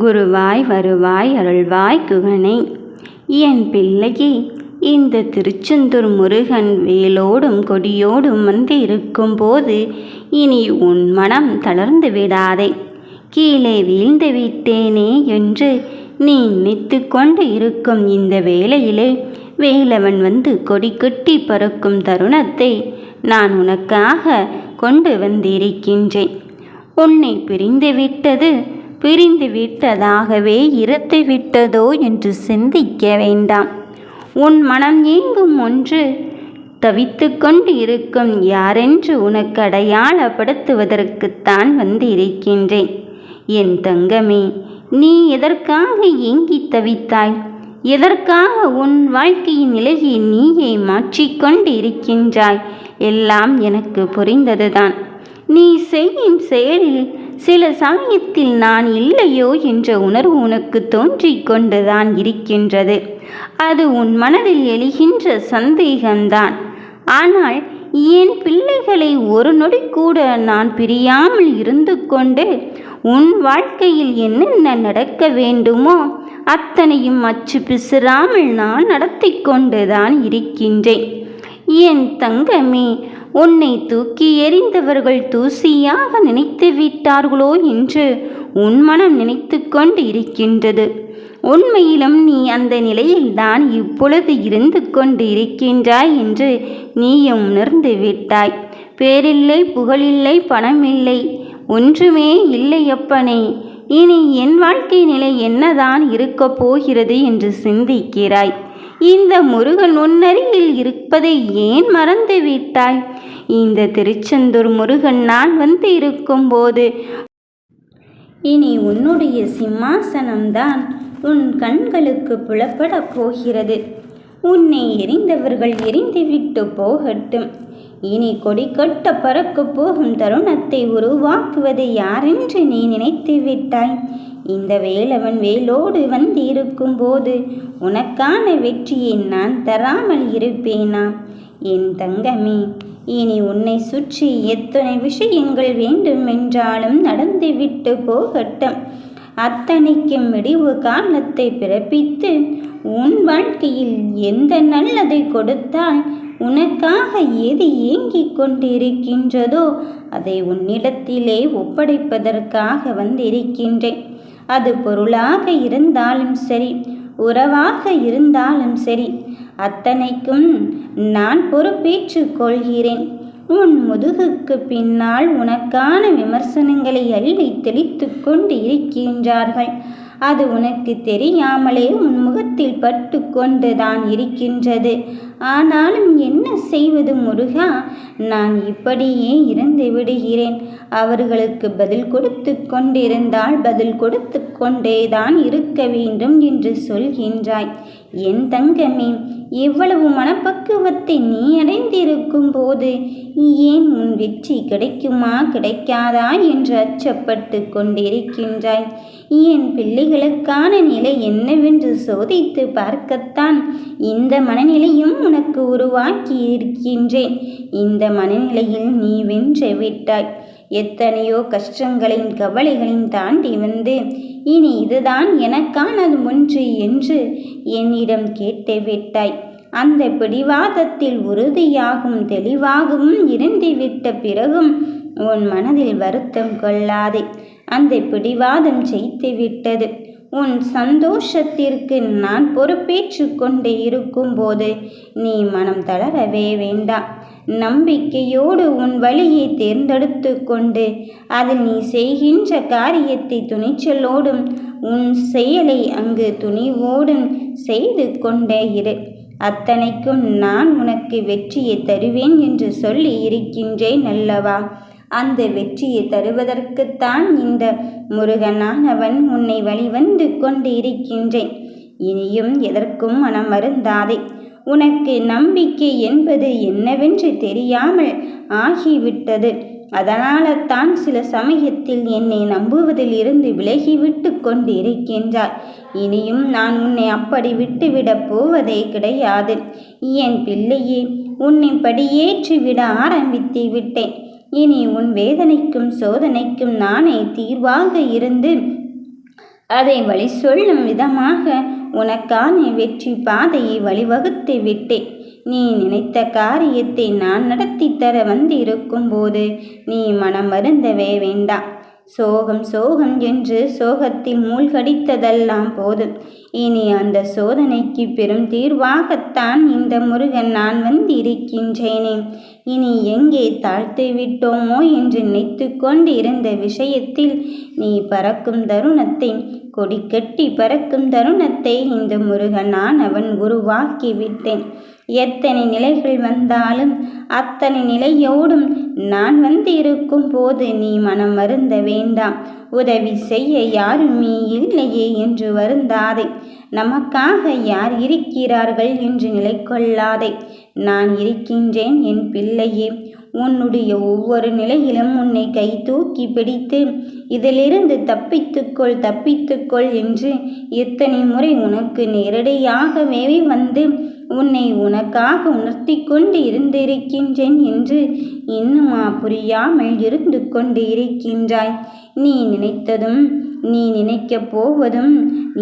குருவாய் வருவாய் அருள்வாய் குகனை. என் பிள்ளையே, இந்த திருச்செந்தூர் முருகன் வேலோடும் கொடியோடும் வந்து இருக்கும்போது இனி உன் மனம் தளர்ந்து விடாதே. கீழே வீழ்ந்து விட்டேனே என்று நீ நினைத்து கொண்டு இருக்கும் இந்த வேளையிலே வேலவன் வந்து கொடி கட்டி பறக்கும் தருணத்தை நான் உனக்காக கொண்டு வந்திருக்கின்றேன். உன்னை பிரிந்து விட்டதாகவே இறந்து விட்டதோ என்று சிந்திக்க வேண்டாம். உன் மனம் ஏங்கும் ஒன்று தவித்து கொண்டு இருக்கும் யாரென்று உனக்கு அடையாளப்படுத்துவதற்குத்தான் வந்திருக்கின்றேன். என் தங்கமே, நீ எதற்காக ஏங்கி தவித்தாய்? எதற்காக உன் வாழ்க்கையின் நிலையை நீயே மாற்றிக்கொண்டு இருக்கின்றாய்? எல்லாம் எனக்கு புரிந்ததுதான். நீ செய்யும் செயலில் சில சமயத்தில் நான் இல்லையோ என்ற உணர்வு உனக்கு தோன்றிக் கொண்டுதான் இருக்கின்றது. அது உன் மனதில் எழுகின்ற சந்தேகம்தான். ஆனால் என் பிள்ளைகளை ஒரு நொடி கூட நான் பிரியாமல் இருந்து கொண்டு உன் வாழ்க்கையில் என்னென்ன நடக்க வேண்டுமோ அத்தனையும் அச்சு பிசிறாமல் நான் நடத்தி கொண்டுதான் இருக்கின்றேன். என் தங்கமே, உன்னை தூக்கி எறிந்தவர்கள் தூசியாக நினைத்து விட்டார்களோ என்று உன் மனம் நினைத்து கொண்டு இருக்கின்றது. உண்மையிலும் நீ அந்த நிலையில்தான் இப்பொழுது இருந்து கொண்டு இருக்கின்றாய் என்று நீயும் உணர்ந்து விட்டாய். பேரில்லை, புகழில்லை, பணமில்லை, ஒன்றுமே இல்லை அப்பனே. இனி என் வாழ்க்கை நிலை என்னதான் இருக்கப் போகிறது என்று சிந்திக்கிறாய். இந்த முருகன் உன்னருகில் இருப்பதை ஏன் மறந்து விட்டாய்? இந்த திருச்செந்தூர் முருகன் நான் வந்து இருக்கும்போது இனி உன்னுடைய சிம்மாசனம்தான் உன் கண்களுக்கு புலப்படப் போகிறது. உன்னை எரிந்தவர்கள் எரிந்துவிட்டு போகட்டும். இனி கொடி கட்ட பறக்கப் போகும் தருணத்தை உருவாக்குவது யாரென்று நீ நினைத்து விட்டாய்? இந்த வேலவன் வேலோடு வந்து இருக்கும்போது உனக்கான வெற்றியை நான் தராமல் இருப்பேனா? என் தங்கமே, இனி உன்னை சுற்றி எத்தனை விஷயங்கள் வேண்டுமென்றாலும் நடந்துவிட்டு போகட்டும். அத்தனைக்கும் முடிவு காலத்தை பிறப்பித்து உன் வாழ்க்கையில் எந்த நல்லதை கொடுத்தால் உனக்காக எது ஏங்கிக் கொண்டிருக்கின்றதோ அதை உன்னிடத்திலே ஒப்படைப்பதற்காக வந்திருக்கின்றேன். அது பொருளாக இருந்தாலும் சரி, உறவாக இருந்தாலும் சரி, அத்தனைக்கும் நான் பொறுப்பேற்றுக் கொள்கிறேன். உன் முதுகுக்கு பின்னால் உனக்கான விமர்சனங்களை அள்ளி தெளித்து கொண்டு இருக்கின்றார்கள். அது உனக்கு தெரியாமலே உன் முகத்தில் பட்டு கொண்டுதான் இருக்கின்றது. ஆனாலும் என்ன செய்வது முருகா? நான் இப்படியே இருந்து விடுகிறேன். அவர்களுக்கு பதில் கொடுத்து கொண்டிருந்தால் பதில் கொடுத்து கொண்டேதான் இருக்க வேண்டும் என்று சொல்கின்றாய். என் தங்கமே, இவ்வளவு மனப்பக்குவத்தை நீ அடைந்திருக்கும் போது ஏன் உன் வெற்றி கிடைக்குமா கிடைக்காதா என்று அச்சப்பட்டு கொண்டிருக்கின்றாய்? என் பிள்ளைகளுக்கான நிலை என்னவென்று சோதித்து பார்க்கத்தான் இந்த மனநிலையும் உனக்கு உருவாக்கி இருக்கின்றேன். இந்த மனநிலையில் நீ வென்று விட்டாய். எத்தனையோ கஷ்டங்களையும் கவலைகளையும் தாண்டி வந்து இனி இதுதான் எனக்கானது ஒன்று என்று என்னிடம் கேட்டு விட்டாய். அந்த பிடிவாதத்தில் உறுதியாகவும் தெளிவாகவும் இருந்துவிட்ட பிறகும் உன் மனதில் வருத்தம் கொள்ளாதே. அந்த பிடிவாதம் ஜெயித்து விட்டது. உன் சந்தோஷத்திற்கு நான் பொறுப்பேற்று கொண்டு இருக்கும்போது நீ மனம் தளரவே வேண்டாம். நம்பிக்கையோடு உன் வழியை தேர்ந்தெடுத்து கொண்டு அதில் நீ செய்கின்ற காரியத்தை துணிச்சலோடும் உன் செயலை அங்கு துணிவோடும் செய்து கொண்டே இரு. அத்தனைக்கும் நான் உனக்கு வெற்றியை தருவேன் என்று சொல்லி இருக்கின்றேன் அல்லவா? அந்த வெற்றியை தருவதற்குத்தான் இந்த முருகனானவன் உன்னை வழிவந்து கொண்டு இருக்கின்றேன். இனியும் எதற்கும் மனம் வருந்தாதே. உனக்கு நம்பிக்கை என்பது என்னவென்று தெரியாமல் ஆகிவிட்டது. அதனால்தான் சில சமயத்தில் என்னை நம்புவதில் இருந்து விலகிவிட்டு கொண்டு இருக்கின்றாய். இனியும் நான் உன்னை அப்படி விட்டுவிடப் போவதே கிடையாது. என் பிள்ளையே, உன்னை படியேற்றிவிட ஆரம்பித்து விட்டேன். இனி உன் வேதனைக்கும் சோதனைக்கும் நானே தீர்வாக இருந்து அதை வழி சொல்லும் விதமாக உனக்கான வெற்றி பாதையை வழிவகுத்து விட்டேன். நீ நினைத்த காரியத்தை நான் நடத்தி தர இருக்கும் போது நீ மனம் வருந்தவே வேண்டாம். சோகம் சோகம் என்று சோகத்தில் மூழ்கடித்ததெல்லாம் போதும். இனி அந்த சோதனைக்கு பெரும் தீர்வாகத்தான் இந்த முருகன் நான் இருக்கின்றேனே. இனி எங்கே தாழ்த்து விட்டோமோ என்று நினைத்து கொண்டு இருந்த விஷயத்தில் நீ பறக்கும் தருணத்தை, கொடி கட்டி பறக்கும் தருணத்தை இந்த முருகன் அவன் உருவாக்கி விட்டேன். எத்தனை நிலைகள் வந்தாலும் அத்தனை நிலையோடும் நான் இருக்கும் போது நீ மனம் வருந்த வேண்டாம். உதவி செய்ய யாருமே இல்லையே என்று வருந்தாதே. நமக்காக யார் இருக்கிறார்கள் என்று நிலை கொள்ளாதே. நான் இருக்கின்றேன் என் பிள்ளையே. உன்னுடைய ஒவ்வொரு நிலையிலும் உன்னை கை தூக்கி பிடித்து இதிலிருந்து தப்பித்துக்கொள் என்று எத்தனை முறை உனக்கு நேரடியாகவே வந்து உன்னை உனக்காக உணர்த்தி கொண்டு இருந்திருக்கின்றேன் என்று இன்னுமா புரியாமல் இருந்து கொண்டு இருக்கின்றாய்? நீ நினைத்ததும் நீ நினைக்கப் போவதும்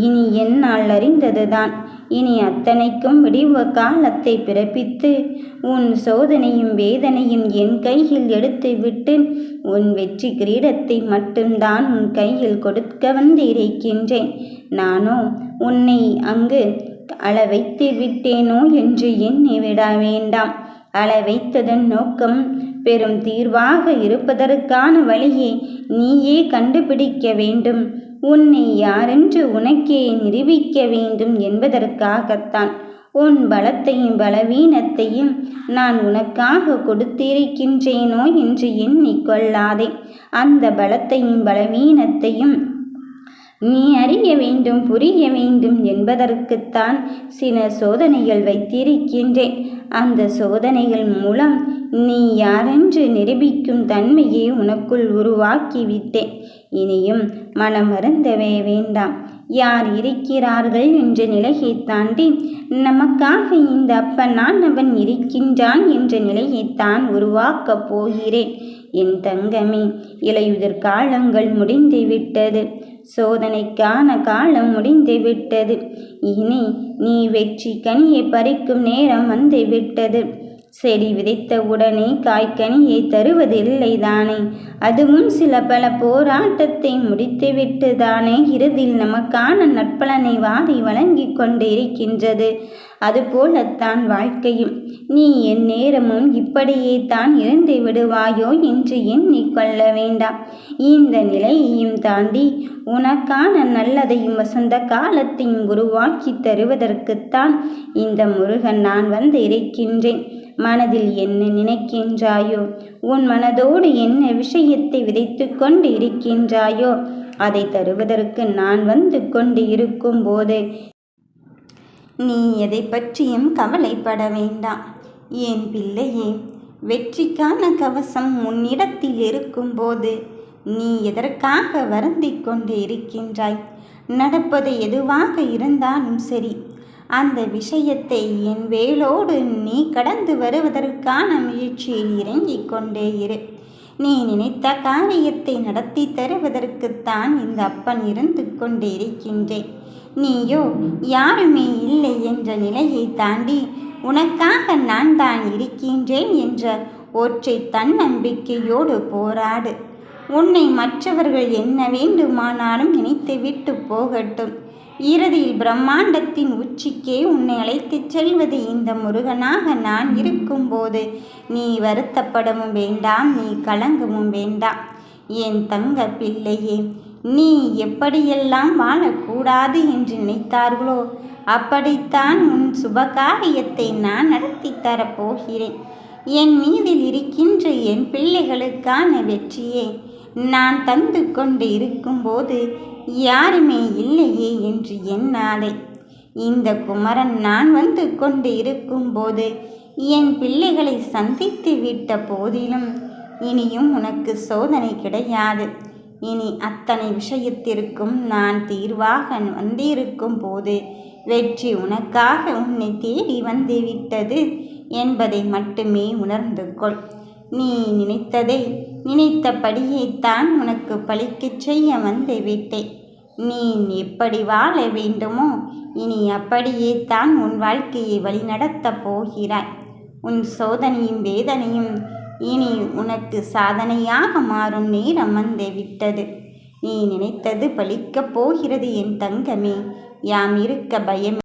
இனி என்னால் அறிந்ததுதான். இனி அத்தனைக்கும் விடிவு காலத்தை பிறப்பித்து உன் சோதனையும் வேதனையும் என் கையில் எடுத்து விட்டு உன் வெற்றி கிரீடத்தை மட்டும்தான் உன் கையில் கொடுக்க வந்திருக்கின்றேன். நானோ உன்னை அங்கு அள வைத்து விட்டேனோ என்று எண்ணி விட வேண்டாம். அள வைத்ததன் நோக்கம் பெரும் தீர்வாக இருப்பதற்கான வழியை நீயே கண்டுபிடிக்க வேண்டும். உன்னை யாரென்று உனக்கே நிரூபிக்க வேண்டும் என்பதற்காகத்தான். உன் பலத்தையும் பலவீனத்தையும் நான் உனக்காக கொடுத்திருக்கின்றேனோ என்று எண்ணிக்கொள்ளாதே. அந்த பலத்தையும் பலவீனத்தையும் நீ அறிய வேண்டும், புரிய வேண்டும் என்பதற்குத்தான் சில சோதனைகள் வைத்திருக்கின்றேன். அந்த சோதனைகள் மூலம் நீ யாரென்று நிரூபிக்கும் தன்மையை உனக்குள் உருவாக்கிவிட்டேன். இனியும் மனம் வருந்தவே வேண்டாம். யார் இருக்கிறார்கள் என்ற நிலையை தாண்டி நமக்காக இந்த அப்பன் அவன் இருக்கின்றான் என்ற நிலையைத்தான் உருவாக்கப் போகிறேன். என் தங்கமே, இலையுதிர் காலங்கள் முடிந்துவிட்டது. சோதனைக்கான காலம் முடிந்துவிட்டது. இனி நீ வெற்றி கனியை பறிக்கும் நேரம் வந்துவிட்டது. செடி விதைத்த உடனே காய்கனியை தருவதில்லை தானே. அதுவும் சில பல போராட்டத்தை முடித்துவிட்டு தானே இறுதியில் நமக்கான நற்பலனை வாரி வழங்கி கொண்டு இருக்கின்றது. அதுபோலத்தான் வாழ்க்கையும். நீ என் நேரமும் இப்படியே தான் இருந்து விடுவாயோ என்று எண்ணிக்கொள்ள வேண்டாம். இந்த நிலையையும் தாண்டி உனக்கான நல்லதையும் வசந்த காலத்தையும் உருவாக்கி தருவதற்குத்தான் இந்த முருகன் நான் இருக்கின்றேன். மனதில் என்ன நினைக்கின்றாயோ, உன் மனதோடு என்ன விஷயத்தை விதைத்து கொண்டு இருக்கின்றாயோ அதை தருவதற்கு நான் கொண்டு இருக்கும் போது நீ எதை பற்றியும் கவலைப்பட வேண்டாம். என் பிள்ளையே, வெற்றிக்கான கவசம் உன்னிடத்தில் இருக்கும்போது நீ எதற்காக வருந்திக் கொண்டு இருக்கின்றாய்? நடப்பது எதுவாக இருந்தாலும் சரி, அந்த விஷயத்தை என் வேலோடு நீ கடந்து வருவதற்கான முயற்சியில் இறங்கிக் கொண்டே இரு. நீ நினைத்த காரியத்தை நடத்தி தருவதற்குத்தான் இந்த அப்பன் இருந்து கொண்டு இருக்கின்றேன். நீயோ யாருமே இல்லை என்ற நிலையை தாண்டி உனக்காக நான் தான் இருக்கின்றேன் என்ற ஒற்றை தன்னம்பிக்கையோடு போராடு. உன்னை மற்றவர்கள் என்ன வேண்டுமானாலும் நினைத்துவிட்டு போகட்டும். இறுதியில் பிரம்மாண்டத்தின் உச்சிக்கே உன்னை அழைத்துச் செல்வது இந்த முருகனாக நான் இருக்கும்போது நீ வருத்தப்படவும் வேண்டாம், நீ கலங்கவும் வேண்டாம். என் தங்க பிள்ளையே, நீ எப்படியெல்லாம் வாழக்கூடாது என்று நினைத்தார்களோ அப்படித்தான் உன் சுபகாரியத்தை நான் நடத்தி தரப்போகிறேன். என் மீதில் இருக்கின்ற என் பிள்ளைகளுக்கான வெற்றியை நான் தந்து கொண்டு இருக்கும்போது யாருமே இல்லையே என்று எண்ணாதே. இந்த குமரன் நான் கொண்டு இருக்கும்போது என் பிள்ளைகளை சந்தித்து விட்ட போதிலும் இனியும் உனக்கு சோதனை கிடையாது. இனி அத்தனை விஷயத்திற்கும் நான் தீர்வாக வந்திருக்கும் போது வெற்றி உனக்காக உன்னை தேடி வந்துவிட்டது என்பதை மட்டுமே உணர்ந்து கொள். நீ நினைத்ததை நினைத்தபடியே தான் உனக்கு பலிக்கச் செய்ய வந்துவிட்டேன். நீ எப்படி வாழ வேண்டுமோ இனி அப்படியே தான் உன் வாழ்க்கையை வழிநடத்தப் போகிறாய். உன் சோதனையும் வேதனையும் இனி உனக்கு சாதனையாக மாறும் நேரம் வந்து விட்டது. நீ நினைத்தது பலிக்கப் போகிறது என் தங்கமே. யாம் இருக்க பயம்